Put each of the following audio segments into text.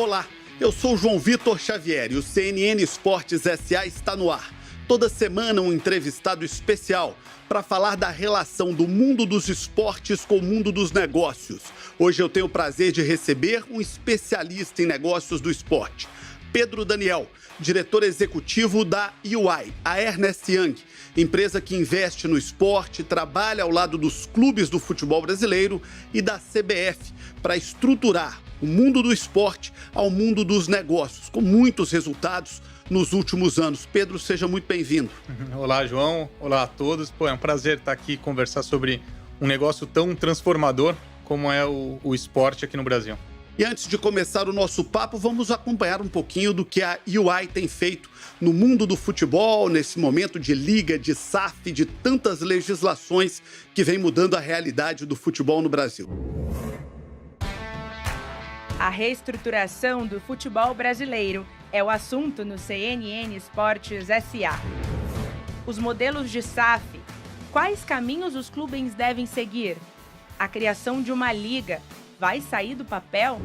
Olá, eu sou o João Vitor Xavier e o CNN Esportes S.A. está no ar. Toda semana um entrevistado especial para falar da relação do mundo dos esportes com o mundo dos negócios. Hoje eu tenho o prazer de receber um especialista em negócios do esporte, Pedro Daniel, diretor executivo da UI, a Ernst Young, empresa que investe no esporte, trabalha ao lado dos clubes do futebol brasileiro e da CBF para estruturar o mundo do esporte ao mundo dos negócios, com muitos resultados nos últimos anos. Pedro, seja muito bem-vindo. Olá, João. Olá a todos. É um prazer estar aqui e conversar sobre um negócio tão transformador como é o esporte aqui no Brasil. E antes de começar o nosso papo, vamos acompanhar um pouquinho do que a UI tem feito no mundo do futebol, nesse momento de liga, de SAF, de tantas legislações que vem mudando a realidade do futebol no Brasil. A reestruturação do futebol brasileiro é o assunto no CNN Esportes S.A. Os modelos de SAF, quais caminhos os clubes devem seguir? A criação de uma liga vai sair do papel?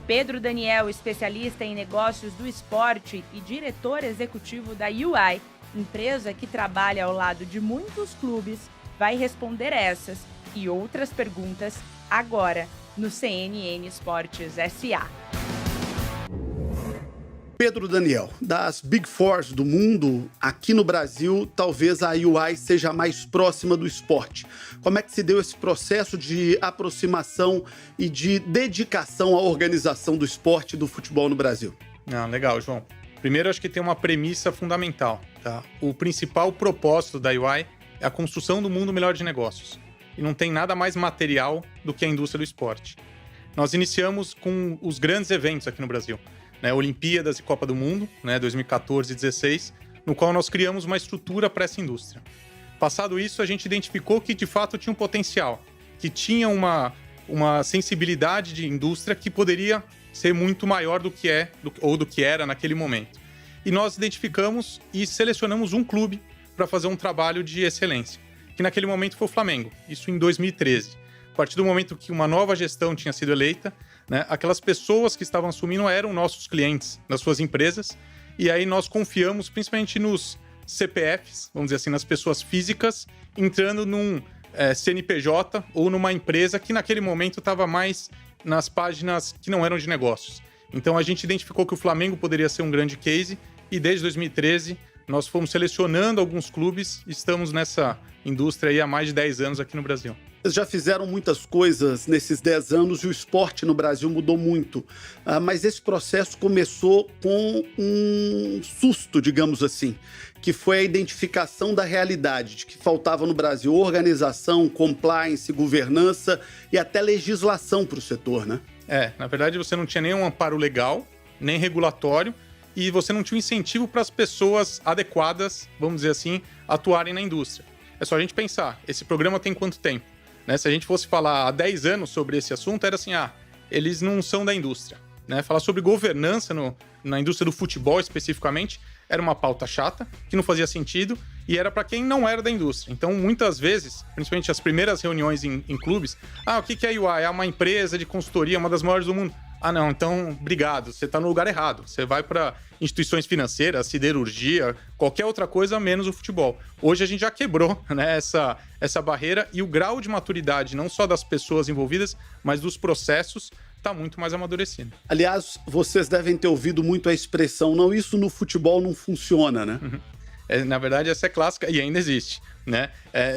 Pedro Daniel, especialista em negócios do esporte e diretor executivo da UI, empresa que trabalha ao lado de muitos clubes, vai responder essas e outras perguntas agora no CNN Esportes S.A. Pedro Daniel, das Big Fours do mundo, aqui no Brasil, talvez a UI seja a mais próxima do esporte. Como é que se deu esse processo de aproximação e de dedicação à organização do esporte e do futebol no Brasil? Legal, João. Primeiro, acho que tem uma premissa fundamental, tá? O principal propósito da UI é a construção do mundo melhor de negócios. E não tem nada mais material do que a indústria do esporte. Nós iniciamos com os grandes eventos aqui no Brasil, né? Olimpíadas e Copa do Mundo, né? 2014 e 2016, no qual nós criamos uma estrutura para essa indústria. Passado isso, a gente identificou que de fato tinha um potencial, que tinha uma sensibilidade de indústria que poderia ser muito maior do que era naquele momento. E nós identificamos e selecionamos um clube para fazer um trabalho de excelência, que naquele momento foi o Flamengo, isso em 2013. A partir do momento que uma nova gestão tinha sido eleita, né, aquelas pessoas que estavam assumindo eram nossos clientes nas suas empresas, e aí nós confiamos principalmente nos CPFs, vamos dizer assim, nas pessoas físicas, entrando num CNPJ ou numa empresa que naquele momento estava mais nas páginas que não eram de negócios. Então a gente identificou que o Flamengo poderia ser um grande case, e desde 2013 nós fomos selecionando alguns clubes e estamos nessa indústria aí há mais de 10 anos aqui no Brasil. Vocês já fizeram muitas coisas nesses 10 anos e o esporte no Brasil mudou muito. Mas esse processo começou com um susto, digamos assim, que foi a identificação da realidade, de que faltava no Brasil organização, compliance, governança e até legislação para o setor, né? Na verdade você não tinha nenhum amparo legal, nem regulatório, e você não tinha um incentivo para as pessoas adequadas, vamos dizer assim, atuarem na indústria. É só a gente pensar, esse programa tem quanto tempo? Né? Se a gente fosse falar há 10 anos sobre esse assunto, era assim, eles não são da indústria. Né? Falar sobre governança na indústria do futebol especificamente era uma pauta chata, que não fazia sentido, e era para quem não era da indústria. Então, muitas vezes, principalmente as primeiras reuniões em clubes, o que é a UI? É uma empresa de consultoria, uma das maiores do mundo. Não, então, obrigado, você está no lugar errado. Você vai para instituições financeiras, siderurgia, qualquer outra coisa, menos o futebol. Hoje a gente já quebrou, né, essa barreira, e o grau de maturidade, não só das pessoas envolvidas, mas dos processos, está muito mais amadurecido. Aliás, vocês devem ter ouvido muito a expressão, não, isso no futebol não funciona, né? Na verdade, essa é clássica e ainda existe, né?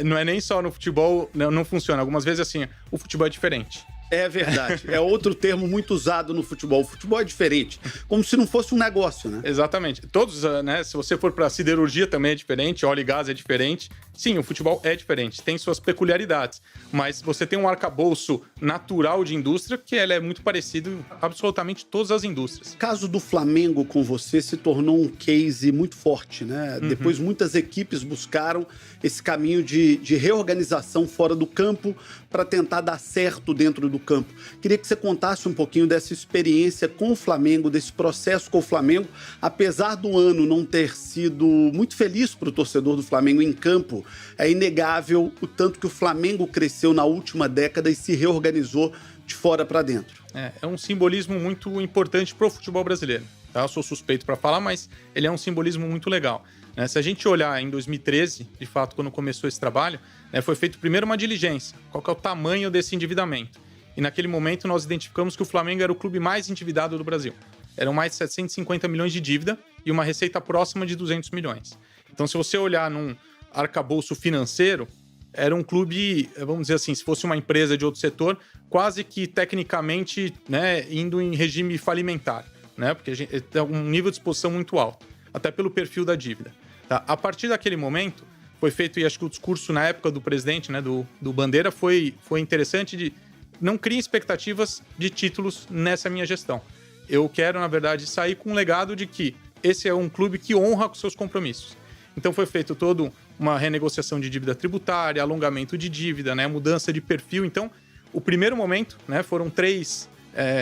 Não é nem só no futebol, não funciona. Algumas vezes, assim, o futebol é diferente. É verdade. É outro termo muito usado no futebol. O futebol é diferente. Como se não fosse um negócio, né? Exatamente. Todos, né? Se você for para siderurgia também é diferente, óleo e gás é diferente. Sim, o futebol é diferente, tem suas peculiaridades. Mas você tem um arcabouço natural de indústria que ele é muito parecido em absolutamente todas as indústrias. O caso do Flamengo com você se tornou um case muito forte, né? Depois muitas equipes buscaram esse caminho de reorganização fora do campo para tentar dar certo dentro do campo. Queria que você contasse um pouquinho dessa experiência com o Flamengo, desse processo com o Flamengo. Apesar do ano não ter sido muito feliz para o torcedor do Flamengo em campo, é inegável o tanto que o Flamengo cresceu na última década e se reorganizou de fora para dentro. É um simbolismo muito importante para o futebol brasileiro. Tá? Eu sou suspeito para falar, mas ele é um simbolismo muito legal. Né? Se a gente olhar em 2013, de fato, quando começou esse trabalho, né, foi feito primeiro uma diligência. Qual que é o tamanho desse endividamento? E naquele momento nós identificamos que o Flamengo era o clube mais endividado do Brasil. Eram mais de 750 milhões de dívida e uma receita próxima de 200 milhões. Então, se você olhar num arcabouço financeiro, era um clube, vamos dizer assim, se fosse uma empresa de outro setor, quase que tecnicamente, né, indo em regime falimentar, né, porque a gente tem um nível de exposição muito alto, até pelo perfil da dívida. Tá? A partir daquele momento, foi feito, e acho que o discurso na época do presidente, né, do Bandeira, foi interessante de não criem expectativas de títulos nessa minha gestão. Eu quero, na verdade, sair com um legado de que esse é um clube que honra com seus compromissos. Então foi feito toda uma renegociação de dívida tributária, alongamento de dívida, né, mudança de perfil. Então, o primeiro momento, né, foram três...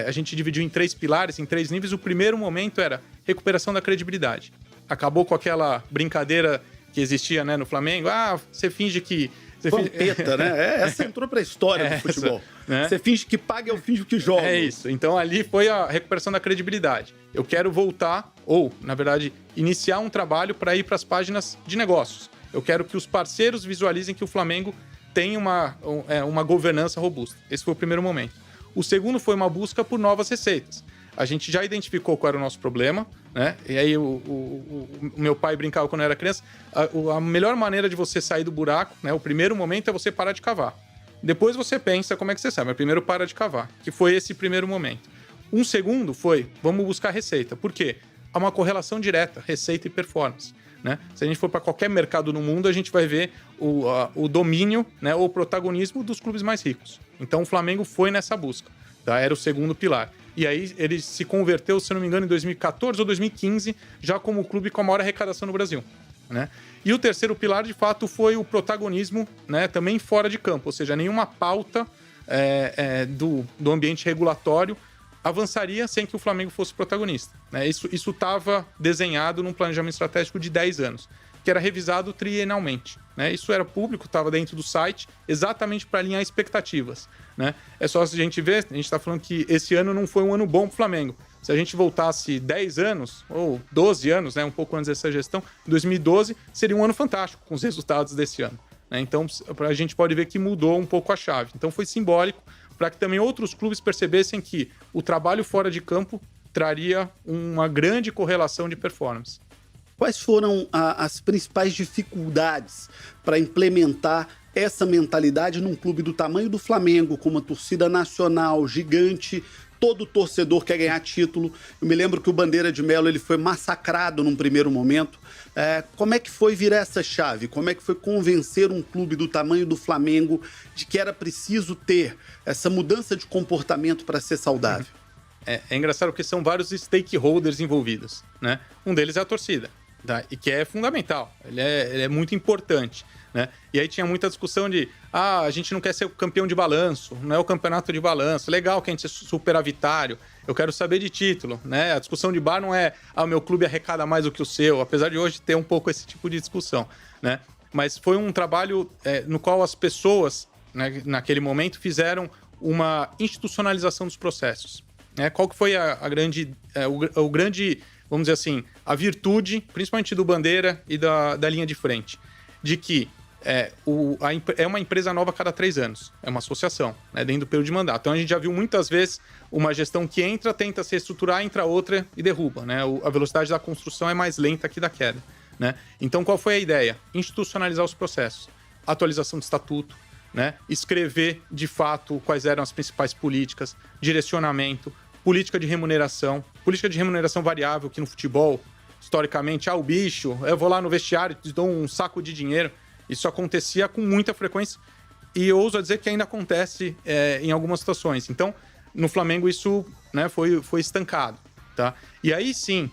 a gente dividiu em 3 pilares, em 3 níveis. O primeiro momento era recuperação da credibilidade. Acabou com aquela brincadeira que existia, né, no Flamengo. Você finge que... Vampeta, né? Essa entrou para a história do futebol. Né? Você finge que paga, eu finjo que joga. É isso. Então ali foi a recuperação da credibilidade. Eu quero voltar, ou, na verdade, iniciar um trabalho para ir para as páginas de negócios. Eu quero que os parceiros visualizem que o Flamengo tem uma governança robusta. Esse foi o primeiro momento. O segundo foi uma busca por novas receitas. A gente já identificou qual era o nosso problema, né? E aí o meu pai brincava quando eu era criança. A melhor maneira de você sair do buraco, né? O primeiro momento é você parar de cavar. Depois você pensa como é que você sai, mas primeiro para de cavar, que foi esse primeiro momento. Um segundo foi, vamos buscar receita. Por quê? Há uma correlação direta, receita e performance. Né? Se a gente for para qualquer mercado no mundo, a gente vai ver o domínio, né, ou o protagonismo dos clubes mais ricos. Então o Flamengo foi nessa busca, tá? Era o segundo pilar. E aí ele se converteu, se não me engano, em 2014 ou 2015, já como o clube com a maior arrecadação no Brasil. Né? E o terceiro pilar, de fato, foi o protagonismo, né, também fora de campo, ou seja, nenhuma pauta do ambiente regulatório avançaria sem que o Flamengo fosse protagonista. Né? Isso estava desenhado num planejamento estratégico de 10 anos, que era revisado trienalmente. Né? Isso era público, estava dentro do site, exatamente para alinhar expectativas. Né? É só se a gente ver, a gente está falando que esse ano não foi um ano bom para o Flamengo. Se a gente voltasse 10 anos, ou 12 anos, né, um pouco antes dessa gestão, 2012 seria um ano fantástico com os resultados desse ano. Né? Então, a gente pode ver que mudou um pouco a chave. Então, foi simbólico para que também outros clubes percebessem que o trabalho fora de campo traria uma grande correlação de performance. Quais foram as principais dificuldades para implementar essa mentalidade num clube do tamanho do Flamengo, com uma torcida nacional gigante, todo torcedor quer ganhar título? Eu me lembro que o Bandeira de Melo ele foi massacrado num primeiro momento. Como é que foi virar essa chave? Como é que foi convencer um clube do tamanho do Flamengo de que era preciso ter essa mudança de comportamento para ser saudável? É engraçado porque são vários stakeholders envolvidos, né? Um deles é a torcida, tá? E que é fundamental, ele é muito importante. Né? E aí tinha muita discussão de a gente não quer ser o campeão de balanço, não é o campeonato de balanço, legal que a gente seja superavitário, eu quero saber de título, né? A discussão de bar não é o meu clube arrecada mais do que o seu, apesar de hoje ter um pouco esse tipo de discussão, né? Mas foi um trabalho no qual as pessoas, né, naquele momento fizeram uma institucionalização dos processos, né? Qual que foi a grande, o grande, vamos dizer assim, a virtude, principalmente do Bandeira e da linha de frente, de que é uma empresa nova a cada 3 anos. É uma associação, né, dentro do período de mandato. Então a gente já viu muitas vezes uma gestão que entra, tenta se reestruturar, entra outra e derruba. Né? A velocidade da construção é mais lenta que da queda. Né? Então qual foi a ideia? Institucionalizar os processos. Atualização do estatuto, né? Escrever de fato quais eram as principais políticas, direcionamento, política de remuneração variável, que no futebol, historicamente, o bicho, eu vou lá no vestiário e te dou um saco de dinheiro. Isso acontecia com muita frequência e eu ouso dizer que ainda acontece em algumas situações. Então, no Flamengo isso, né, foi estancado. Tá? E aí sim,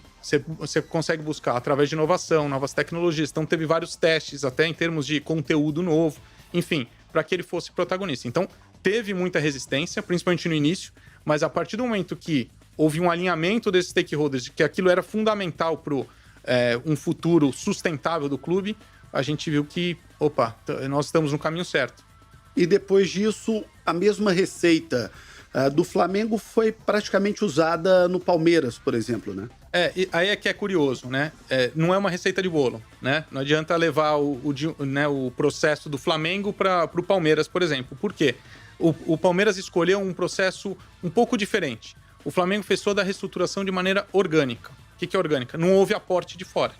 você consegue buscar através de inovação, novas tecnologias. Então, teve vários testes até em termos de conteúdo novo, enfim, para que ele fosse protagonista. Então, teve muita resistência, principalmente no início, mas a partir do momento que houve um alinhamento desses stakeholders de que aquilo era fundamental para um futuro sustentável do clube, a gente viu que, nós estamos no caminho certo. E depois disso, a mesma receita do Flamengo foi praticamente usada no Palmeiras, por exemplo, né? E aí é que é curioso, né? Não é uma receita de bolo, né? Não adianta levar o processo do Flamengo para o Palmeiras, por exemplo. Por quê? O Palmeiras escolheu um processo um pouco diferente. O Flamengo fez toda a reestruturação de maneira orgânica. O que é orgânica? Não houve aporte de fora,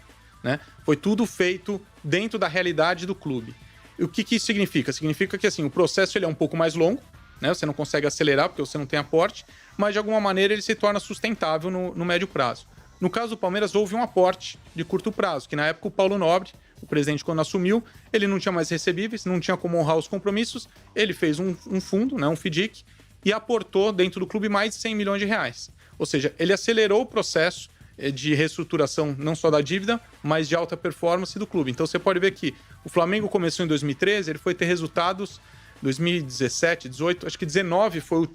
né? Foi tudo feito dentro da realidade do clube. E o que isso significa? Significa que assim, o processo ele é um pouco mais longo, né? Você não consegue acelerar porque você não tem aporte, mas de alguma maneira ele se torna sustentável no médio prazo. No caso do Palmeiras, houve um aporte de curto prazo, que na época o Paulo Nobre, o presidente, quando assumiu, ele não tinha mais recebíveis, não tinha como honrar os compromissos, ele fez um fundo, né, um FDIC, e aportou dentro do clube mais de 100 milhões de reais. Ou seja, ele acelerou o processo de reestruturação não só da dívida, mas de alta performance do clube. Então você pode ver que o Flamengo começou em 2013, ele foi ter resultados 2017, 18, acho que 19 foi o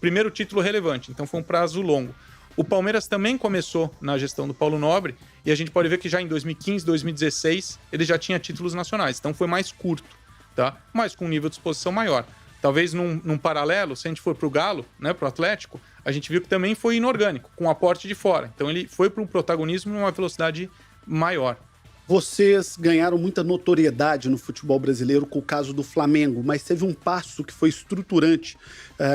primeiro título relevante, então foi um prazo longo. O Palmeiras também começou na gestão do Paulo Nobre e a gente pode ver que já em 2015, 2016 ele já tinha títulos nacionais, então foi mais curto, tá? Mas com um nível de exposição maior. Talvez num paralelo, se a gente for para o Galo, né, para o Atlético, a gente viu que também foi inorgânico, com aporte de fora. Então ele foi para um protagonismo numa velocidade maior. Vocês ganharam muita notoriedade no futebol brasileiro com o caso do Flamengo, mas teve um passo que foi estruturante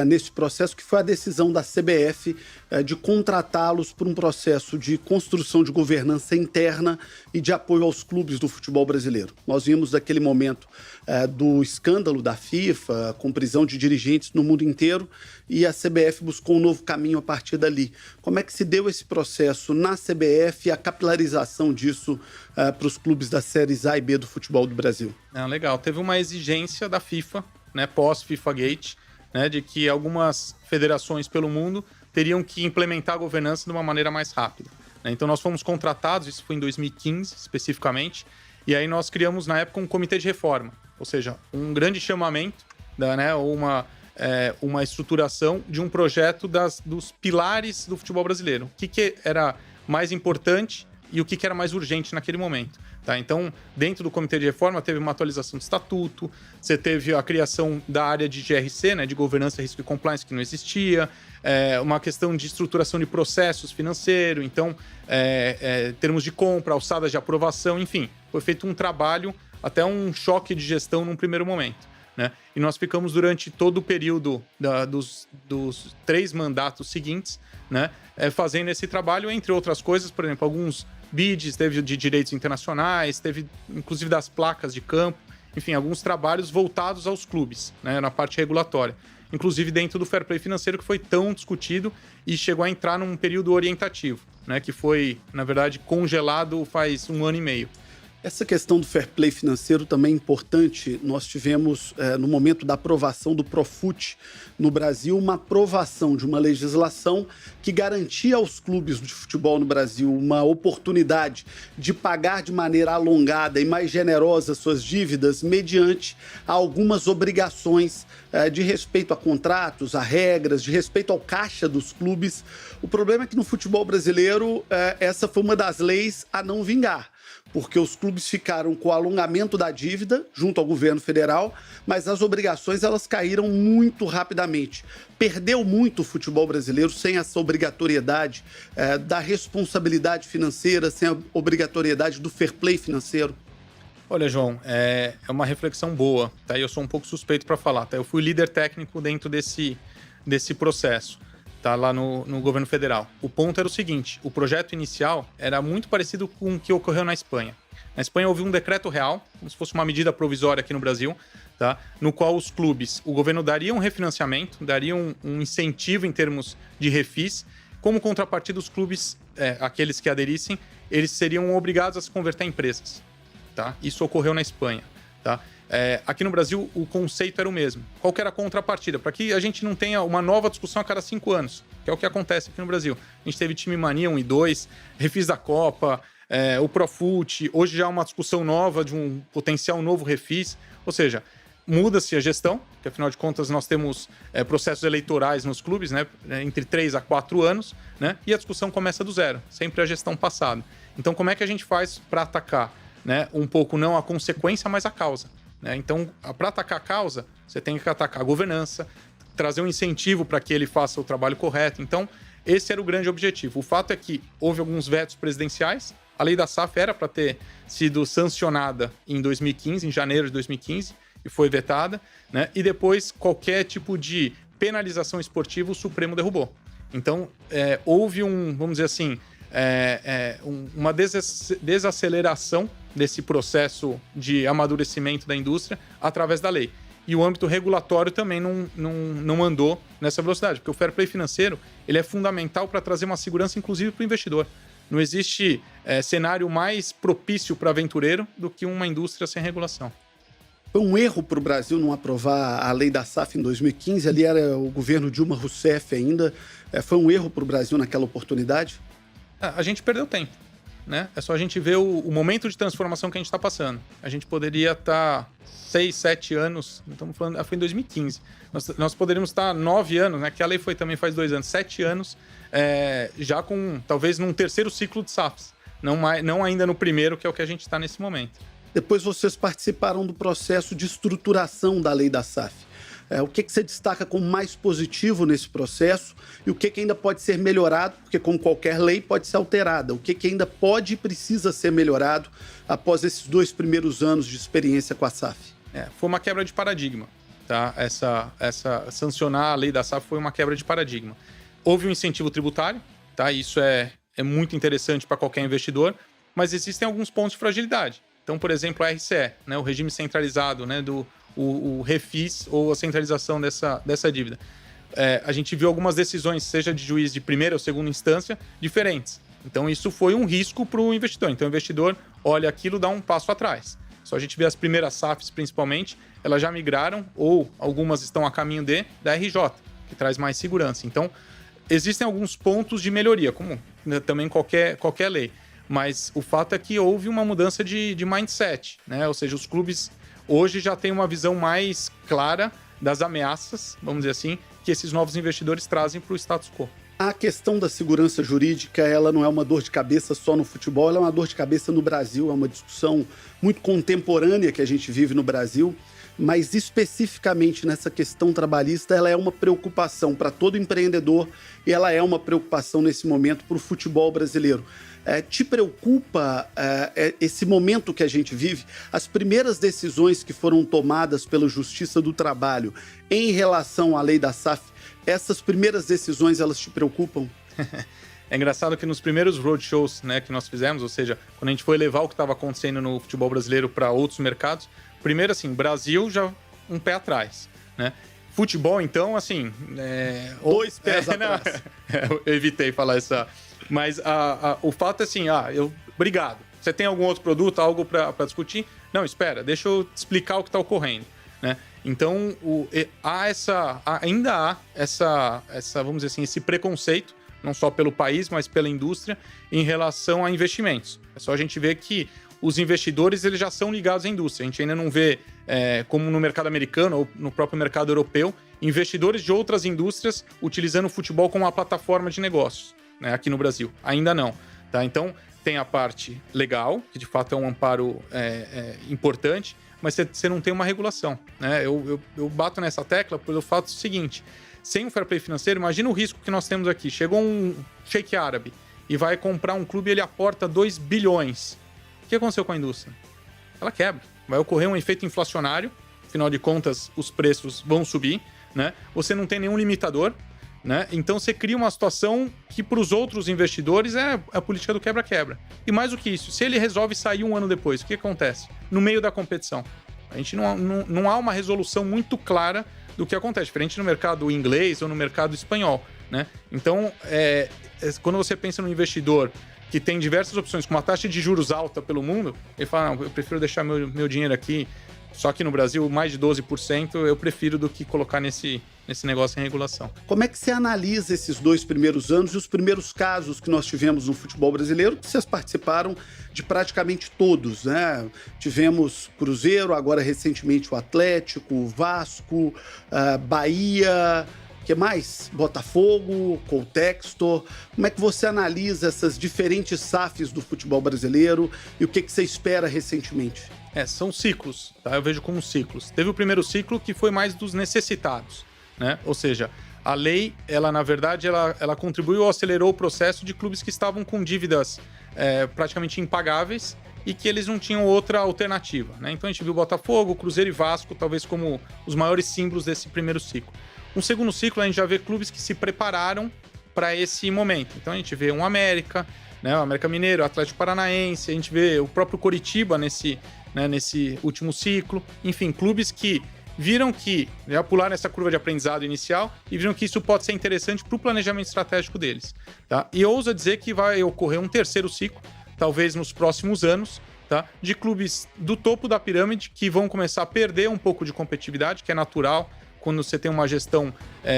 nesse processo, que foi a decisão da CBF de contratá-los por um processo de construção de governança interna e de apoio aos clubes do futebol brasileiro. Nós vimos naquele momento do escândalo da FIFA, com prisão de dirigentes no mundo inteiro, e a CBF buscou um novo caminho a partir dali. Como é que se deu esse processo na CBF e a capilarização disso para os clubes das séries A e B do futebol do Brasil? Legal. Teve uma exigência da FIFA, né, pós-FIFA Gate, né, de que algumas federações pelo mundo teriam que implementar a governança de uma maneira mais rápida, né? Então nós fomos contratados, isso foi em 2015 especificamente, e aí nós criamos na época um comitê de reforma, ou seja, um grande chamamento, né, uma estruturação de um projeto dos pilares do futebol brasileiro. O que era mais importante e o que era mais urgente naquele momento. Tá? Então, dentro do Comitê de Reforma, teve uma atualização do estatuto, você teve a criação da área de GRC, né, de Governança, Risco e Compliance, que não existia, uma questão de estruturação de processos financeiros, então, termos de compra, alçadas de aprovação, enfim, foi feito um trabalho, até um choque de gestão num primeiro momento. Né? E nós ficamos durante todo o período dos 3 mandatos seguintes, né, fazendo esse trabalho, entre outras coisas, por exemplo, alguns bids, teve de direitos internacionais, teve inclusive das placas de campo, enfim, alguns trabalhos voltados aos clubes, né, na parte regulatória, inclusive dentro do fair play financeiro, que foi tão discutido e chegou a entrar num período orientativo, né, que foi, na verdade, congelado faz 1 ano e meio. Essa questão do fair play financeiro também é importante. Nós tivemos, no momento da aprovação do Profut no Brasil, uma aprovação de uma legislação que garantia aos clubes de futebol no Brasil uma oportunidade de pagar de maneira alongada e mais generosa suas dívidas mediante algumas obrigações de respeito a contratos, a regras, de respeito ao caixa dos clubes. O problema é que no futebol brasileiro essa foi uma das leis a não vingar, porque os clubes ficaram com o alongamento da dívida junto ao governo federal, mas as obrigações elas caíram muito rapidamente. Perdeu muito o futebol brasileiro sem essa obrigatoriedade da responsabilidade financeira, sem a obrigatoriedade do fair play financeiro. Olha, João, é uma reflexão boa, tá? Eu sou um pouco suspeito para falar, tá? Eu fui líder técnico dentro desse processo. Tá, lá no governo federal. O ponto era o seguinte, o projeto inicial era muito parecido com o que ocorreu na Espanha. Na Espanha houve um decreto real, como se fosse uma medida provisória aqui no Brasil, tá, no qual os clubes, o governo daria um refinanciamento, daria um incentivo em termos de refis, como contrapartida os clubes, aqueles que aderissem, eles seriam obrigados a se converter em empresas. Tá? Isso ocorreu na Espanha. Tá? Aqui no Brasil, o conceito era o mesmo. Qual que era a contrapartida? Para que a gente não tenha uma nova discussão a cada 5 anos, que é o que acontece aqui no Brasil. A gente teve Time Mania 1 e 2, refis da Copa, o Profut, hoje já há uma discussão nova de um potencial novo refis. Ou seja, muda-se a gestão, que afinal de contas nós temos processos eleitorais nos clubes, né, entre 3 a 4 anos, né, e a discussão começa do zero, sempre a gestão passada. Então, como é que a gente faz para atacar, né, um pouco não a consequência, mas a causa? Então, para atacar a causa, você tem que atacar a governança, trazer um incentivo para que ele faça o trabalho correto. Então, esse era o grande objetivo. O fato é que houve alguns vetos presidenciais. A lei da SAF era para ter sido sancionada em 2015, em janeiro de 2015, e foi vetada, né? E depois, qualquer tipo de penalização esportiva, o Supremo derrubou. Então, houve vamos dizer assim, uma desaceleração desse processo de amadurecimento da indústria através da lei. E o âmbito regulatório também não andou nessa velocidade, porque o fair play financeiro ele é fundamental para trazer uma segurança, inclusive, para o investidor. Não existe cenário mais propício para aventureiro do que uma indústria sem regulação. Foi um erro para o Brasil não aprovar a lei da SAF em 2015, ali era o governo Dilma Rousseff ainda. Foi um erro para o Brasil naquela oportunidade? A gente perdeu tempo, né? É só a gente ver o momento de transformação que a gente está passando. A gente poderia estar 6, 7 anos, estamos falando, foi em 2015. Nós poderíamos estar 9 anos, né? Que a lei foi também faz 2 anos, 7 anos, já com talvez num terceiro ciclo de SAFs. Não ainda no primeiro, que é o que a gente está nesse momento. Depois vocês participaram do processo de estruturação da lei da SAF. O que você destaca como mais positivo nesse processo e o que ainda pode ser melhorado, porque como qualquer lei pode ser alterada, o que ainda pode e precisa ser melhorado após esses 2 primeiros anos de experiência com a SAF? Foi uma quebra de paradigma, tá? Sancionar a lei da SAF foi uma quebra de paradigma. Houve um incentivo tributário, tá? Isso é muito interessante para qualquer investidor, mas existem alguns pontos de fragilidade. Então, por exemplo, a RCE, né, o regime centralizado, né, o refis ou a centralização dessa dívida. A gente viu algumas decisões, seja de juiz de primeira ou segunda instância, diferentes. Então, isso foi um risco para o investidor. Então, o investidor olha aquilo, dá um passo atrás. Só a gente vê as primeiras SAFs, principalmente, elas já migraram ou algumas estão a caminho da RJ, que traz mais segurança. Então, existem alguns pontos de melhoria, como também qualquer lei. Mas o fato é que houve uma mudança de mindset, né? Ou seja, os clubes hoje já têm uma visão mais clara das ameaças, vamos dizer assim, que esses novos investidores trazem para o status quo. A questão da segurança jurídica, ela não é uma dor de cabeça só no futebol, ela é uma dor de cabeça no Brasil, é uma discussão muito contemporânea que a gente vive no Brasil, mas especificamente nessa questão trabalhista, ela é uma preocupação para todo empreendedor e ela é uma preocupação nesse momento para o futebol brasileiro. Te preocupa esse momento que a gente vive? As primeiras decisões que foram tomadas pela Justiça do Trabalho em relação à lei da SAF, essas primeiras decisões, elas te preocupam? É engraçado que nos primeiros roadshows, né, que nós fizemos, ou seja, quando a gente foi levar o que estava acontecendo no futebol brasileiro para outros mercados, primeiro, assim, Brasil já um pé atrás, né? Futebol, então, assim... 2 pés atrás. Eu evitei falar essa... Mas o fato é assim, obrigado. Você tem algum outro produto, algo para discutir? Não, espera, deixa eu te explicar o que está ocorrendo, né? Então, ainda há essa, vamos dizer assim, esse preconceito, não só pelo país, mas pela indústria, em relação a investimentos. É só a gente ver que os investidores eles já são ligados à indústria. A gente ainda não vê, como no mercado americano ou no próprio mercado europeu, investidores de outras indústrias utilizando o futebol como uma plataforma de negócios. Né, aqui no Brasil, ainda não, tá? Então tem a parte legal, que de fato é um amparo importante, mas você não tem uma regulação, né? Eu bato nessa tecla pelo fato seguinte: sem um fair play financeiro, imagina o risco que nós temos aqui. Chegou um sheik árabe e vai comprar um clube e ele aporta 2 bilhões. O que aconteceu com a indústria? Ela quebra. Vai ocorrer um efeito inflacionário, afinal de contas os preços vão subir, né? Você não tem nenhum limitador, né? Então você cria uma situação que para os outros investidores é a política do quebra-quebra. E mais do que isso, se ele resolve sair um ano depois, o que acontece? No meio da competição. A gente não há uma resolução muito clara do que acontece, diferente no mercado inglês ou no mercado espanhol, né? Então, quando você pensa no investidor que tem diversas opções, com uma taxa de juros alta pelo mundo, ele fala, não, eu prefiro deixar meu dinheiro aqui, só que no Brasil mais de 12%, eu prefiro do que colocar nesse negócio em regulação. Como é que você analisa esses 2 primeiros anos e os primeiros casos que nós tivemos no futebol brasileiro, que vocês participaram de praticamente todos, né? Tivemos Cruzeiro, agora recentemente o Atlético, o Vasco, Bahia, o que mais? Botafogo, Coltextor. Como é que você analisa essas diferentes SAFs do futebol brasileiro e o que você espera recentemente? São ciclos, tá? Eu vejo como ciclos. Teve o primeiro ciclo que foi mais dos necessitados, né? Ou seja, a lei, ela na verdade, ela contribuiu ou acelerou o processo de clubes que estavam com dívidas praticamente impagáveis e que eles não tinham outra alternativa, né? Então a gente viu Botafogo, Cruzeiro e Vasco, talvez como os maiores símbolos desse primeiro ciclo. Um segundo ciclo, a gente já vê clubes que se prepararam para esse momento. Então a gente vê um América, né? O América Mineiro, o Atlético Paranaense, a gente vê o próprio Coritiba nesse último ciclo. Enfim, clubes que viram que já pularam essa curva de aprendizado inicial e viram que isso pode ser interessante para o planejamento estratégico deles, tá? E ousa dizer que vai ocorrer um terceiro ciclo, talvez nos próximos anos, tá? De clubes do topo da pirâmide que vão começar a perder um pouco de competitividade, que é natural quando você tem uma gestão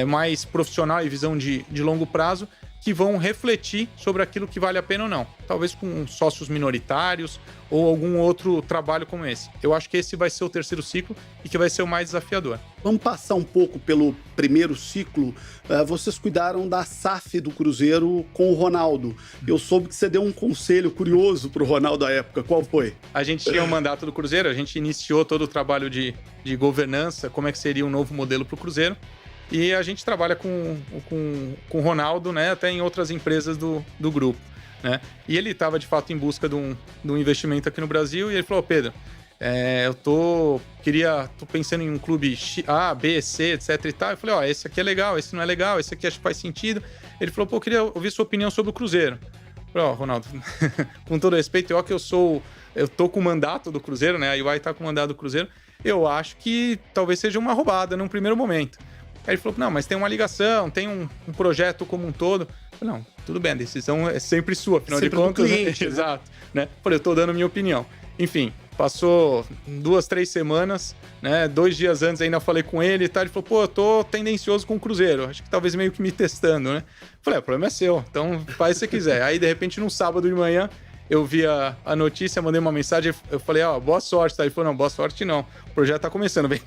mais profissional e visão de longo prazo, que vão refletir sobre aquilo que vale a pena ou não. Talvez com sócios minoritários ou algum outro trabalho como esse. Eu acho que esse vai ser o terceiro ciclo e que vai ser o mais desafiador. Vamos passar um pouco pelo primeiro ciclo. Vocês cuidaram da SAF do Cruzeiro com o Ronaldo. Eu soube que você deu um conselho curioso para o Ronaldo à época. Qual foi? A gente tinha o mandato do Cruzeiro, a gente iniciou todo o trabalho de governança, como é que seria um novo modelo para o Cruzeiro. E a gente trabalha com o Ronaldo, né, até em outras empresas do grupo, né? E ele estava, de fato, em busca de um investimento aqui no Brasil e ele falou, Pedro, eu tô pensando em um clube A, B, C, etc e tal. Eu falei, esse aqui é legal, esse não é legal, esse aqui acho que faz sentido. Ele falou, eu queria ouvir sua opinião sobre o Cruzeiro. Eu falei, Ronaldo, com todo respeito, eu tô com o mandato do Cruzeiro, né, a UI tá com o mandato do Cruzeiro, eu acho que talvez seja uma roubada num primeiro momento. Aí ele falou, não, mas tem uma ligação, tem um projeto como um todo. Eu falei, não, tudo bem, a decisão é sempre sua, afinal sempre de contas. Cliente, né? Exato, né? Eu falei, eu tô dando a minha opinião. Enfim, passou 2-3 semanas, né? 2 dias antes ainda falei com ele e tal. Ele falou, eu tô tendencioso com o Cruzeiro. Acho que talvez meio que me testando, né? Eu falei, o problema é seu, então faz o que você quiser. Aí, de repente, num sábado de manhã, eu vi a notícia, mandei uma mensagem, eu falei, boa sorte, tá? Ele falou, não, boa sorte não, o projeto tá começando, vem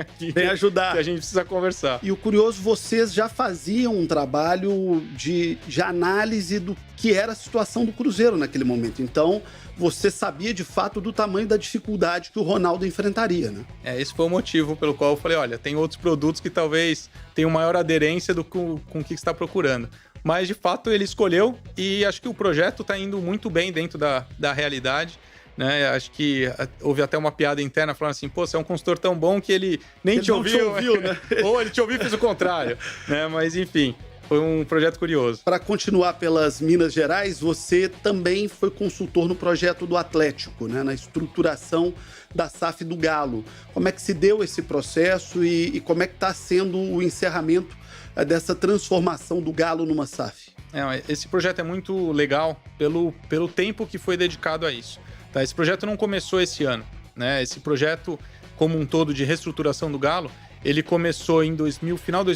aqui. Vem ajudar. Que a gente precisa conversar. E o curioso, vocês já faziam um trabalho de análise do que era a situação do Cruzeiro naquele momento. Então, você sabia de fato do tamanho da dificuldade que o Ronaldo enfrentaria, né? Esse foi o motivo pelo qual eu falei, olha, tem outros produtos que talvez tenham maior aderência com o que você está procurando. Mas, de fato, ele escolheu e acho que o projeto está indo muito bem dentro da realidade, né? Acho que houve até uma piada interna falando assim, você é um consultor tão bom que ele nem te ouviu, né? Ou ele te ouviu e fez o contrário, né? Mas, enfim, foi um projeto curioso. Para continuar pelas Minas Gerais, você também foi consultor no projeto do Atlético, né? Na estruturação da SAF do Galo. Como é que se deu esse processo e como é que está sendo o encerramento dessa transformação do Galo numa SAF? Esse projeto é muito legal pelo tempo que foi dedicado a isso. Tá? Esse projeto não começou esse ano, né? Esse projeto, como um todo, de reestruturação do Galo, ele começou em final de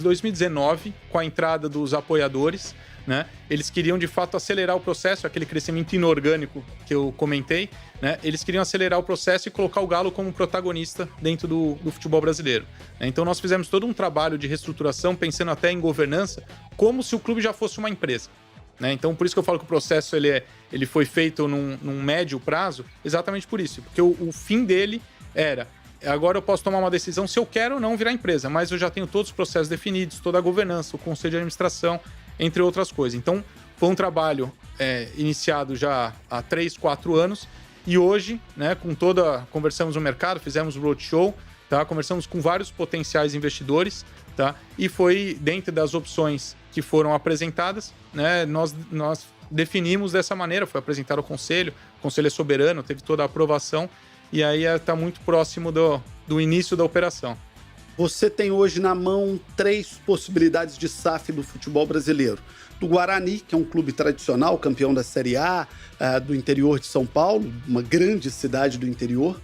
2019, com a entrada dos apoiadores, né? Eles queriam, de fato, acelerar o processo, aquele crescimento inorgânico que eu comentei, né? Eles queriam acelerar o processo e colocar o Galo como protagonista dentro do futebol brasileiro. Então, nós fizemos todo um trabalho de reestruturação, pensando até em governança, como se o clube já fosse uma empresa, né? Então, por isso que eu falo que o processo ele foi feito num médio prazo, exatamente por isso. Porque o fim dele era... Agora eu posso tomar uma decisão se eu quero ou não virar empresa, mas eu já tenho todos os processos definidos, toda a governança, o conselho de administração, entre outras coisas. Então, foi um trabalho iniciado já há 3-4 anos e hoje, né, conversamos no mercado, fizemos o roadshow, tá? Conversamos com vários potenciais investidores, tá? E foi dentro das opções que foram apresentadas, né, nós definimos dessa maneira, foi apresentado ao conselho, o conselho é soberano, teve toda a aprovação, e aí está muito próximo do início da operação. Você tem hoje na mão 3 possibilidades de SAF do futebol brasileiro. Do Guarani, que é um clube tradicional, campeão da Série A, do interior de São Paulo, uma grande cidade do interior.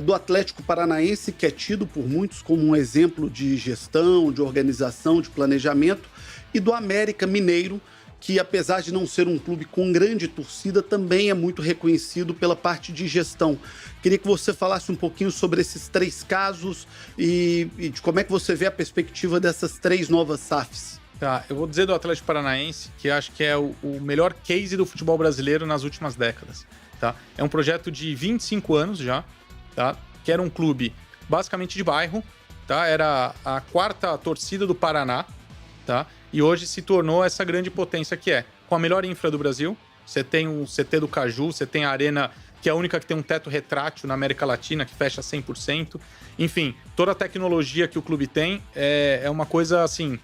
Do Atlético Paranaense, que é tido por muitos como um exemplo de gestão, de organização, de planejamento. E do América Mineiro, que apesar de não ser um clube com grande torcida, também é muito reconhecido pela parte de gestão. Queria que você falasse um pouquinho sobre esses 3 casos e de como é que você vê a perspectiva dessas 3 novas SAFs. Tá, eu vou dizer do Atlético Paranaense, que acho que é o melhor case do futebol brasileiro nas últimas décadas. Tá? É um projeto de 25 anos já, tá? Que era um clube basicamente de bairro, tá? Era a 4ª torcida do Paraná, tá? E hoje se tornou essa grande potência que é, com a melhor infra do Brasil. Você tem o CT do Caju, você tem a Arena, que é a única que tem um teto retrátil na América Latina, que fecha 100%. Enfim, toda a tecnologia que o clube tem é uma coisa, assim,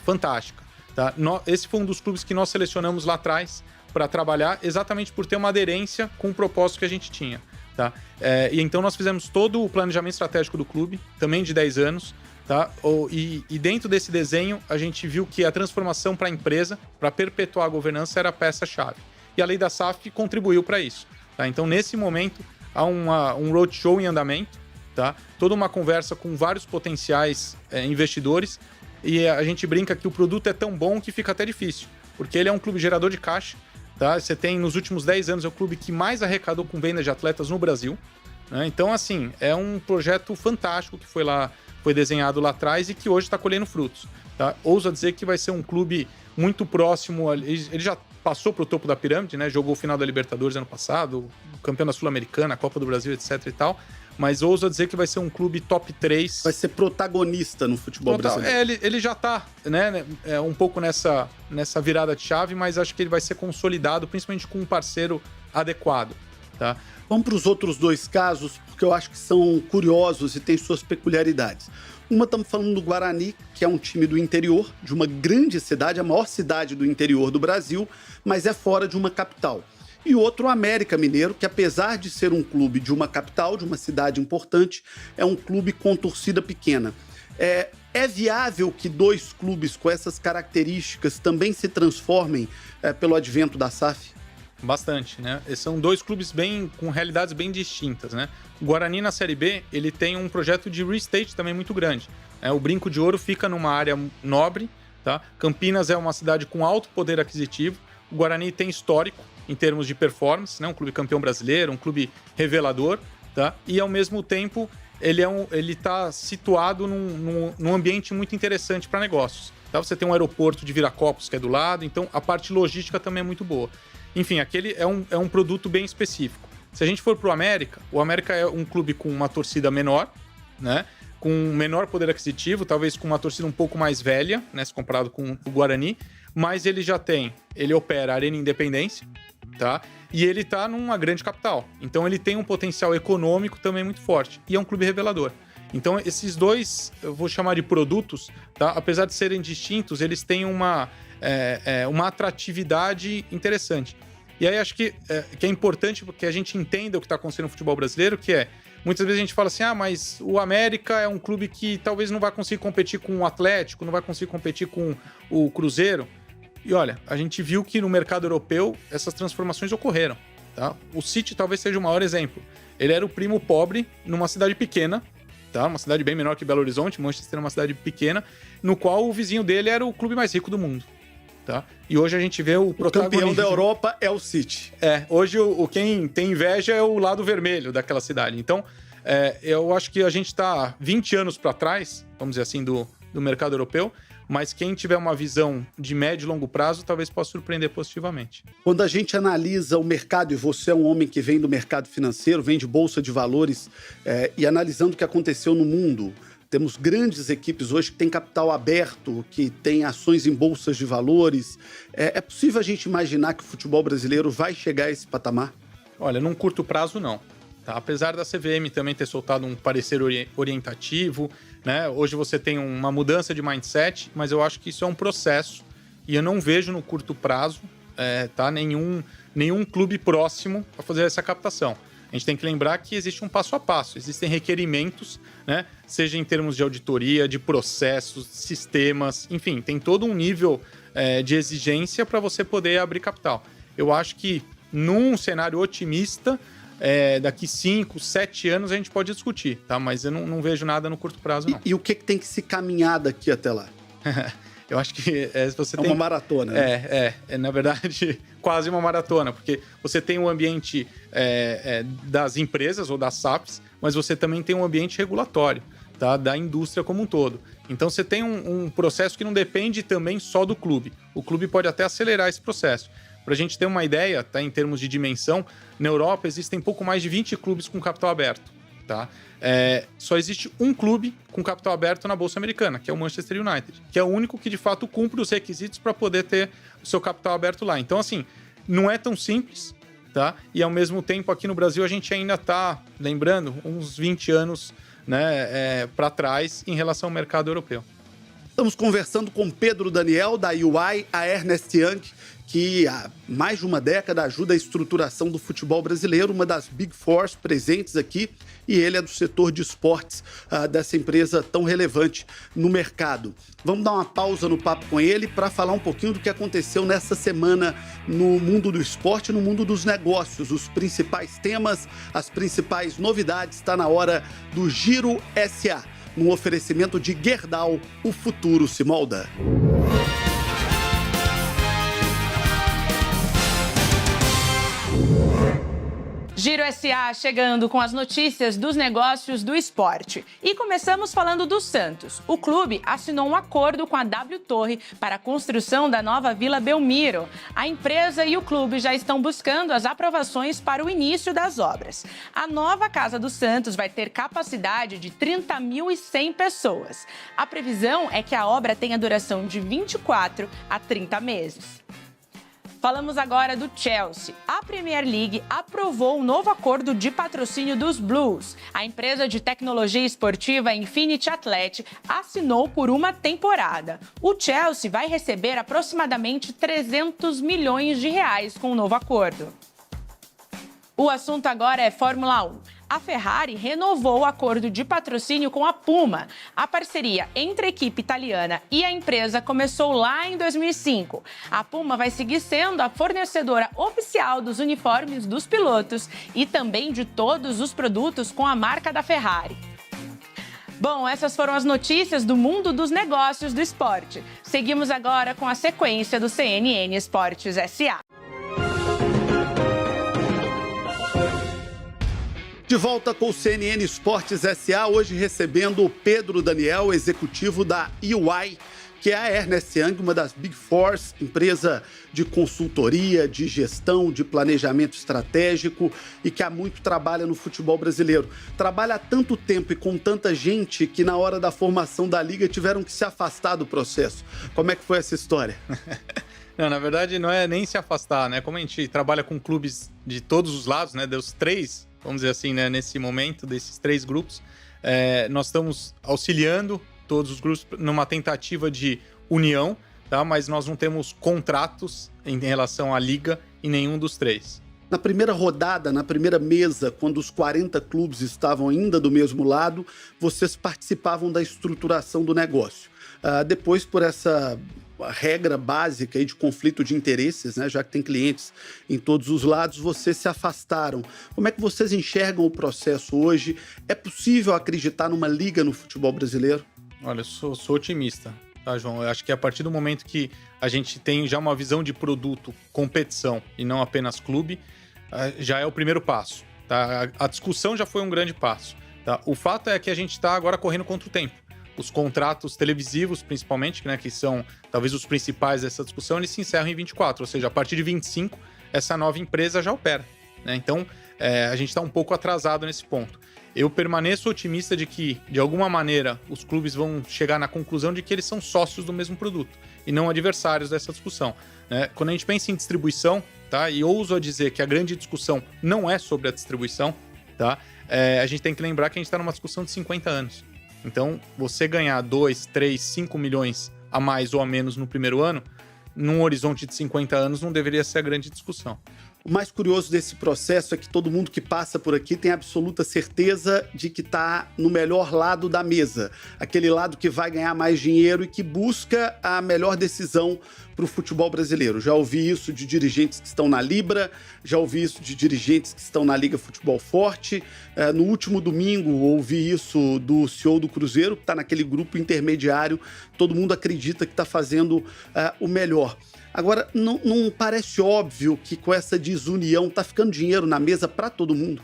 fantástica, tá? Esse foi um dos clubes que nós selecionamos lá atrás para trabalhar, exatamente por ter uma aderência com o propósito que a gente tinha, tá? E então nós fizemos todo o planejamento estratégico do clube, também de 10 anos, tá? E dentro desse desenho, a gente viu que a transformação para a empresa, para perpetuar a governança, era a peça-chave. E a lei da SAF contribuiu para isso, tá? Então, nesse momento, há um roadshow em andamento, tá? Toda uma conversa com vários potenciais investidores, e a gente brinca que o produto é tão bom que fica até difícil, porque ele é um clube gerador de caixa, tá? Você tem, nos últimos 10 anos, é o clube que mais arrecadou com venda de atletas no Brasil, né? Então, assim, é um projeto fantástico que foi desenhado lá atrás e que hoje está colhendo frutos, tá? Ouso dizer que vai ser um clube muito próximo, ele já passou para o topo da pirâmide, né? Jogou o final da Libertadores ano passado, campeão da Sul-Americana, Copa do Brasil, etc e tal, mas ouso dizer que vai ser um clube top 3. Vai ser protagonista no futebol brasileiro. Ele já está, né, um pouco nessa virada de chave, mas acho que ele vai ser consolidado, principalmente com um parceiro adequado, tá? Vamos para os outros 2 casos, porque eu acho que são curiosos e têm suas peculiaridades. Uma, estamos falando do Guarani, que é um time do interior, de uma grande cidade, a maior cidade do interior do Brasil, mas é fora de uma capital. E outro, o América Mineiro, que apesar de ser um clube de uma capital, de uma cidade importante, é um clube com torcida pequena. É viável que 2 clubes com essas características também se transformem pelo advento da SAF? Bastante, né? São 2 clubes com realidades bem distintas, né? O Guarani, na Série B, ele tem um projeto de restate também muito grande. O Brinco de Ouro fica numa área nobre, tá? Campinas é uma cidade com alto poder aquisitivo. O Guarani tem histórico em termos de performance, né? Um clube campeão brasileiro, um clube revelador, tá? E, ao mesmo tempo, ele está situado num ambiente muito interessante para negócios, tá? Você tem um aeroporto de Viracopos, que é do lado, então a parte logística também é muito boa. Enfim, aquele é um produto bem específico. Se a gente for para o América é um clube com uma torcida menor, né? Com menor poder aquisitivo, talvez com uma torcida um pouco mais velha, né? Se comparado com o Guarani, mas ele opera a Arena Independência, tá? E ele está numa grande capital. Então ele tem um potencial econômico também muito forte. E é um clube revelador. Então esses 2, eu vou chamar de produtos, tá? Apesar de serem distintos, eles têm uma atratividade interessante. E aí acho que é importante porque a gente entenda o que está acontecendo no futebol brasileiro, que muitas vezes a gente fala assim, mas o América é um clube que talvez não vai conseguir competir com o Atlético, não vai conseguir competir com o Cruzeiro. E olha, a gente viu que no mercado europeu essas transformações ocorreram, tá? O City talvez seja o maior exemplo. Ele era o primo pobre numa cidade pequena, tá? Uma cidade bem menor que Belo Horizonte, Manchester é uma cidade pequena, no qual o vizinho dele era o clube mais rico do mundo, tá? E hoje a gente vê o campeão da Europa é o City. Hoje quem tem inveja é o lado vermelho daquela cidade. Então, eu acho que a gente está 20 anos para trás, vamos dizer assim, do mercado europeu, mas quem tiver uma visão de médio e longo prazo talvez possa surpreender positivamente. Quando a gente analisa o mercado, e você é um homem que vem do mercado financeiro, vem de bolsa de valores, e analisando o que aconteceu no mundo, temos grandes equipes hoje que têm capital aberto, que têm ações em bolsas de valores. É possível a gente imaginar que o futebol brasileiro vai chegar a esse patamar? Olha, num curto prazo, não. Tá? Apesar da CVM também ter soltado um parecer orientativo, né? Hoje você tem uma mudança de mindset, mas eu acho que isso é um processo e eu não vejo no curto prazo nenhum clube próximo a fazer essa captação. A gente tem que lembrar que existe um passo a passo, existem requerimentos, né? Seja em termos de auditoria, de processos, sistemas, enfim, tem todo um nível de exigência para você poder abrir capital. Eu acho que num cenário otimista, daqui 5, 7 anos a gente pode discutir, tá? Mas eu não vejo nada no curto prazo, não. E o que tem que se caminhar daqui até lá? Eu acho que você tem... uma maratona, né? Na verdade, quase uma maratona, porque você tem um ambiente das empresas ou das SAFs, mas você também tem um ambiente regulatório, tá? Da indústria como um todo. Então você tem um processo que não depende também só do clube. O clube pode até acelerar esse processo. Para a gente ter uma ideia, tá, em termos de dimensão, na Europa existem pouco mais de 20 clubes com capital aberto. tá? Só existe um clube com capital aberto na Bolsa Americana, que é o Manchester United, que é o único que de fato cumpre os requisitos para poder ter o seu capital aberto lá. Então, assim, não é tão simples, tá? E ao mesmo tempo, aqui no Brasil, a gente ainda está, lembrando, uns 20 anos, né, para trás em relação ao mercado europeu. Estamos conversando com Pedro Daniel, da UI, a Ernst Young, que há mais de uma década ajuda a estruturação do futebol brasileiro, uma das Big Four presentes aqui, e ele é do setor de esportes dessa empresa tão relevante no mercado. Vamos dar uma pausa no papo com ele para falar um pouquinho do que aconteceu nessa semana no mundo do esporte, no mundo dos negócios, os principais temas, as principais novidades. Está na hora do Giro SA. Um oferecimento de Gerdau, o futuro se molda. Giro SA chegando com as notícias dos negócios do esporte. E começamos falando do Santos. O clube assinou um acordo com a W Torre para a construção da nova Vila Belmiro. A empresa e o clube já estão buscando as aprovações para o início das obras. A nova Casa do Santos vai ter capacidade de 30.100 pessoas. A previsão é que a obra tenha duração de 24 a 30 meses. Falamos agora do Chelsea. A Premier League aprovou um novo acordo de patrocínio dos Blues. A empresa de tecnologia esportiva Infinity Athletic assinou por uma temporada. O Chelsea vai receber aproximadamente 300 milhões de reais com o novo acordo. O assunto agora é Fórmula 1. A Ferrari renovou o acordo de patrocínio com a Puma. A parceria entre a equipe italiana e a empresa começou lá em 2005. A Puma vai seguir sendo a fornecedora oficial dos uniformes dos pilotos e também de todos os produtos com a marca da Ferrari. Bom, essas foram as notícias do mundo dos negócios do esporte. Seguimos agora com a sequência do CNN Esportes SA. De volta com o CNN Esportes SA, hoje recebendo o Pedro Daniel, executivo da UI, que é a Ernst Young, uma das Big Four, empresa de consultoria, de gestão, de planejamento estratégico e que há muito trabalha no futebol brasileiro. Trabalha há tanto tempo e com tanta gente que na hora da formação da liga tiveram que se afastar do processo. Como é que foi essa história? Não, na verdade não é nem se afastar, né? Como a gente trabalha com clubes de todos os lados, né? Dos três, vamos dizer assim, né? Nesse momento, desses três grupos, nós estamos auxiliando todos os grupos numa tentativa de união, tá? Mas nós não temos contratos em relação à liga em nenhum dos três. Na primeira rodada, na primeira mesa, quando os 40 clubes estavam ainda do mesmo lado, vocês participavam da estruturação do negócio. Depois, por essa regra básica aí de conflito de interesses, né, já que tem clientes em todos os lados, vocês se afastaram. Como é que vocês enxergam o processo hoje? É possível acreditar numa liga no futebol brasileiro? Olha, eu sou otimista, tá, João? Eu acho que a partir do momento que a gente tem já uma visão de produto, competição e não apenas clube, já é o primeiro passo, tá? A discussão já foi um grande passo, tá? O fato é que a gente está agora correndo contra o tempo. Os contratos televisivos, principalmente, né, que são talvez os principais dessa discussão, eles se encerram em 24, ou seja, a partir de 25, essa nova empresa já opera, né? Então, a gente está um pouco atrasado nesse ponto. Eu permaneço otimista de que, de alguma maneira, os clubes vão chegar na conclusão de que eles são sócios do mesmo produto e não adversários dessa discussão, né? Quando a gente pensa em distribuição, tá, e ouso a dizer que a grande discussão não é sobre a distribuição, tá, a gente tem que lembrar que a gente está numa discussão de 50 anos. Então, você ganhar 2, 3, 5 milhões a mais ou a menos no primeiro ano, num horizonte de 50 anos, não deveria ser a grande discussão. O mais curioso desse processo é que todo mundo que passa por aqui tem absoluta certeza de que está no melhor lado da mesa. Aquele lado que vai ganhar mais dinheiro e que busca a melhor decisão para o futebol brasileiro. Já ouvi isso de dirigentes que estão na Libra, já ouvi isso de dirigentes que estão na Liga Futebol Forte. No último domingo, ouvi isso do CEO do Cruzeiro, que está naquele grupo intermediário. Todo mundo acredita que está fazendo o melhor. Agora, não parece óbvio que com essa desunião está ficando dinheiro na mesa para todo mundo?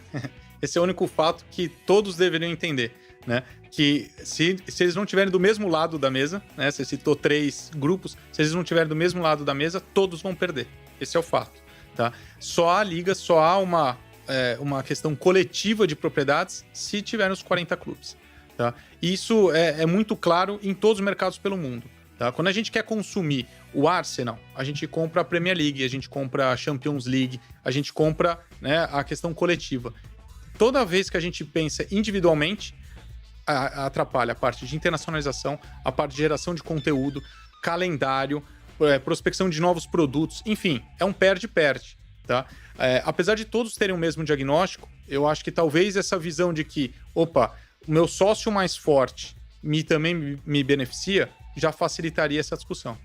Esse é o único fato que todos deveriam entender, né? Que se eles não estiverem do mesmo lado da mesa, né? Você citou 3 grupos, se eles não estiverem do mesmo lado da mesa, todos vão perder. Esse é o fato, tá? Só há liga, só há uma uma questão coletiva de propriedades se tiver os 40 clubes. Tá? Isso é muito claro em todos os mercados pelo mundo. Tá? Quando a gente quer consumir o Arsenal, a gente compra a Premier League, a gente compra a Champions League, a gente compra, né, a questão coletiva. Toda vez que a gente pensa individualmente, atrapalha a parte de internacionalização, a parte de geração de conteúdo, calendário, prospecção de novos produtos, enfim, é um perde-perde. Tá? Apesar de todos terem o mesmo diagnóstico, eu acho que talvez essa visão de que, o meu sócio mais forte também me beneficia, já facilitaria essa discussão.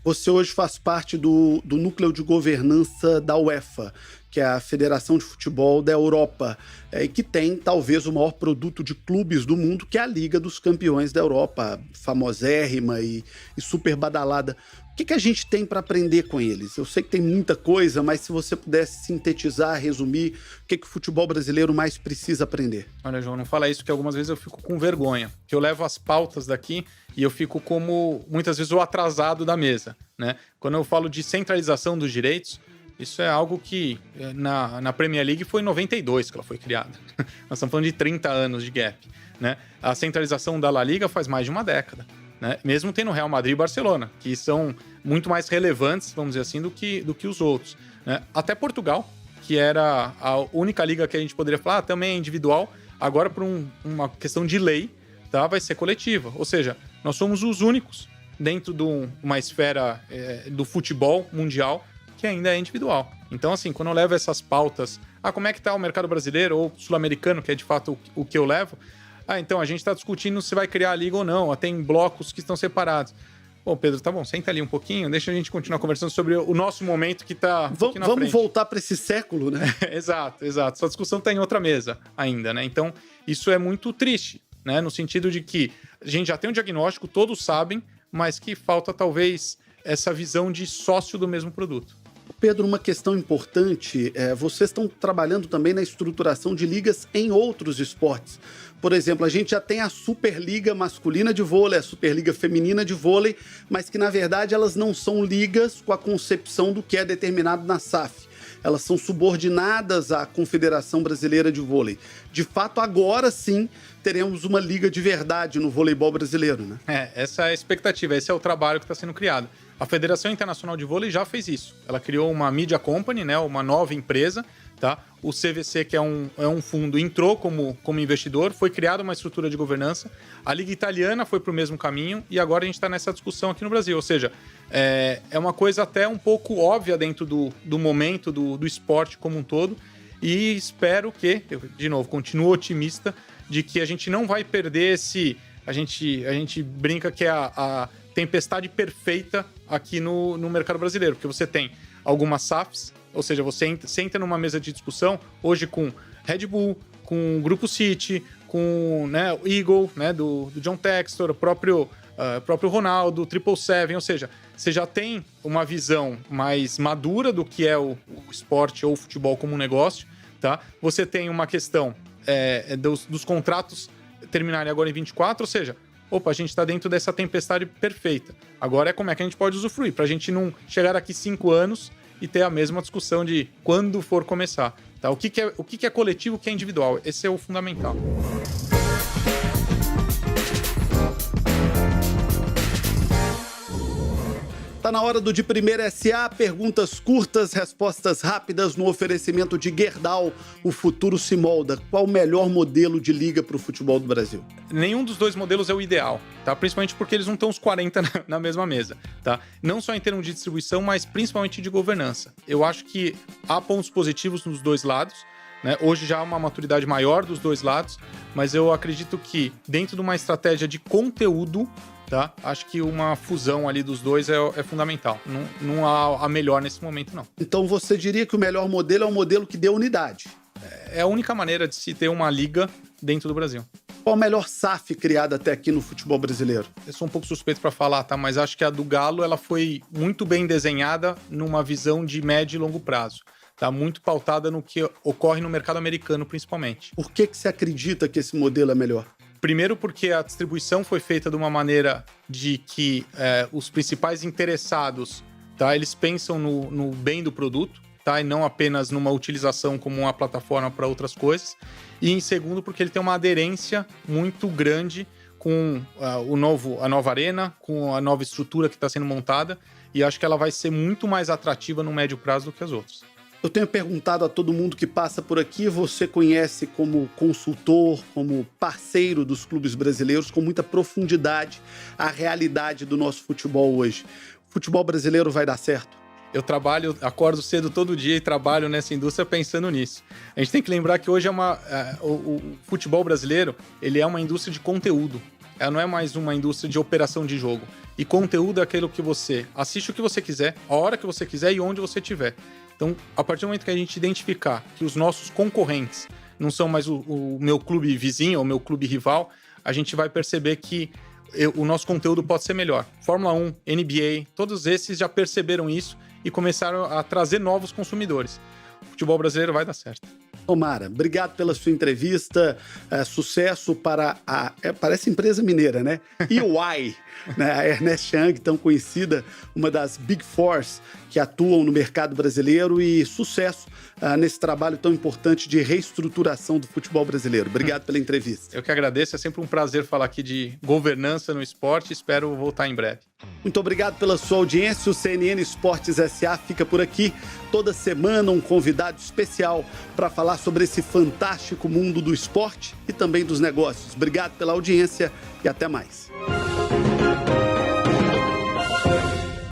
Você hoje faz parte do núcleo de governança da UEFA, que é a Federação de Futebol da Europa, e que tem talvez o maior produto de clubes do mundo, que é a Liga dos Campeões da Europa, famosérrima e super badalada. O que a gente tem para aprender com eles? Eu sei que tem muita coisa, mas se você pudesse sintetizar, resumir, o que o futebol brasileiro mais precisa aprender? Olha, João, não fala isso, porque algumas vezes eu fico com vergonha, que eu levo as pautas daqui e eu fico como, muitas vezes, o atrasado da mesa, né? Quando eu falo de centralização dos direitos, isso é algo que na Premier League foi em 92 que ela foi criada. Nós estamos falando de 30 anos de gap, né? A centralização da La Liga faz mais de uma década. Né? Mesmo tendo Real Madrid e Barcelona, que são muito mais relevantes, vamos dizer assim, do que os outros. Né? Até Portugal, que era a única liga que a gente poderia falar, também é individual, agora por uma questão de lei, tá? Vai ser coletiva. Ou seja, nós somos os únicos dentro de uma esfera do futebol mundial que ainda é individual. Então, assim, quando eu levo essas pautas, como é que está o mercado brasileiro ou sul-americano, que é de fato o que eu levo, então a gente está discutindo se vai criar a liga ou não, tem blocos que estão separados. Bom, Pedro, tá bom, senta ali um pouquinho, deixa a gente continuar conversando sobre o nosso momento que está Vamos voltar para esse século, né? Exato. Essa discussão está em outra mesa ainda, né? Então, isso é muito triste, né? No sentido de que a gente já tem um diagnóstico, todos sabem, mas que falta talvez essa visão de sócio do mesmo produto. Pedro, uma questão importante, vocês estão trabalhando também na estruturação de ligas em outros esportes. Por exemplo, a gente já tem a Superliga masculina de vôlei, a Superliga feminina de vôlei, mas que, na verdade, elas não são ligas com a concepção do que é determinado na SAF. Elas são subordinadas à Confederação Brasileira de Vôlei. De fato, agora sim, teremos uma liga de verdade no voleibol brasileiro, né? Essa é a expectativa, esse é o trabalho que está sendo criado. A Federação Internacional de Vôlei já fez isso. Ela criou uma media company, né, uma nova empresa, tá? O CVC, que é um fundo, entrou como investidor, foi criada uma estrutura de governança. A Liga Italiana foi para o mesmo caminho e agora a gente está nessa discussão aqui no Brasil. Ou seja, é uma coisa até um pouco óbvia dentro do momento do esporte como um todo. E espero que, de novo, continuo otimista de que a gente não vai perder esse... A gente brinca que é a tempestade perfeita aqui no mercado brasileiro, porque você tem algumas SAFs, ou seja, você entra numa mesa de discussão hoje com Red Bull, com o Grupo City, com, né, o Eagle, né, do John Textor, o próprio Ronaldo, 777, ou seja, você já tem uma visão mais madura do que é o esporte ou o futebol como um negócio, tá? Você tem uma questão dos contratos terminarem agora em 24, ou seja, a gente está dentro dessa tempestade perfeita. Agora é como é que a gente pode usufruir, para a gente não chegar aqui 5 anos e ter a mesma discussão de quando for começar. Tá? O que é coletivo, o que é individual? Esse é o fundamental. Tá na hora do De Primeira SA, perguntas curtas, respostas rápidas no oferecimento de Gerdau. O futuro se molda. Qual o melhor modelo de liga para o futebol do Brasil? Nenhum dos dois modelos é o ideal, tá? Principalmente porque eles não estão os 40 na mesma mesa, tá? Não só em termos de distribuição, mas principalmente de governança. Eu acho que há pontos positivos nos dois lados, né? Hoje já há uma maturidade maior dos dois lados, mas eu acredito que dentro de uma estratégia de conteúdo, tá? Acho que uma fusão ali dos dois é fundamental. Não há a melhor nesse momento, não. Então você diria que o melhor modelo é o modelo que dê unidade? É a única maneira de se ter uma liga dentro do Brasil. Qual a melhor SAF criada até aqui no futebol brasileiro? Eu sou um pouco suspeito para falar, tá? Mas acho que a do Galo ela foi muito bem desenhada numa visão de médio e longo prazo. Tá muito pautada no que ocorre no mercado americano, principalmente. Por que você acredita que esse modelo é melhor? Primeiro porque a distribuição foi feita de uma maneira de que os principais interessados, tá, eles pensam no bem do produto, tá? E não apenas numa utilização como uma plataforma para outras coisas. E em segundo, porque ele tem uma aderência muito grande com a nova arena, com a nova estrutura que está sendo montada, e acho que ela vai ser muito mais atrativa no médio prazo do que as outras. Eu tenho perguntado a todo mundo que passa por aqui, você conhece como consultor, como parceiro dos clubes brasileiros, com muita profundidade, a realidade do nosso futebol hoje. O futebol brasileiro vai dar certo? Eu acordo cedo todo dia e trabalho nessa indústria pensando nisso. A gente tem que lembrar que hoje o futebol brasileiro, ele é uma indústria de conteúdo. Ela não é mais uma indústria de operação de jogo. E conteúdo é aquilo que você assiste o que você quiser, a hora que você quiser e onde você estiver. Então, a partir do momento que a gente identificar que os nossos concorrentes não são mais o meu clube vizinho ou o meu clube rival, a gente vai perceber que o nosso conteúdo pode ser melhor. Fórmula 1, NBA, todos esses já perceberam isso e começaram a trazer novos consumidores. O futebol brasileiro vai dar certo. Tomara, obrigado pela sua entrevista, sucesso para parece empresa mineira, né? EY, né? A Ernst Young, tão conhecida, uma das Big Fours que atuam no mercado brasileiro, e sucesso nesse trabalho tão importante de reestruturação do futebol brasileiro. Obrigado pela entrevista. Eu que agradeço, é sempre um prazer falar aqui de governança no esporte, espero voltar em breve. Muito obrigado pela sua audiência, o CNN Esportes S.A. fica por aqui. Toda semana um convidado especial para falar sobre esse fantástico mundo do esporte e também dos negócios. Obrigado pela audiência e até mais.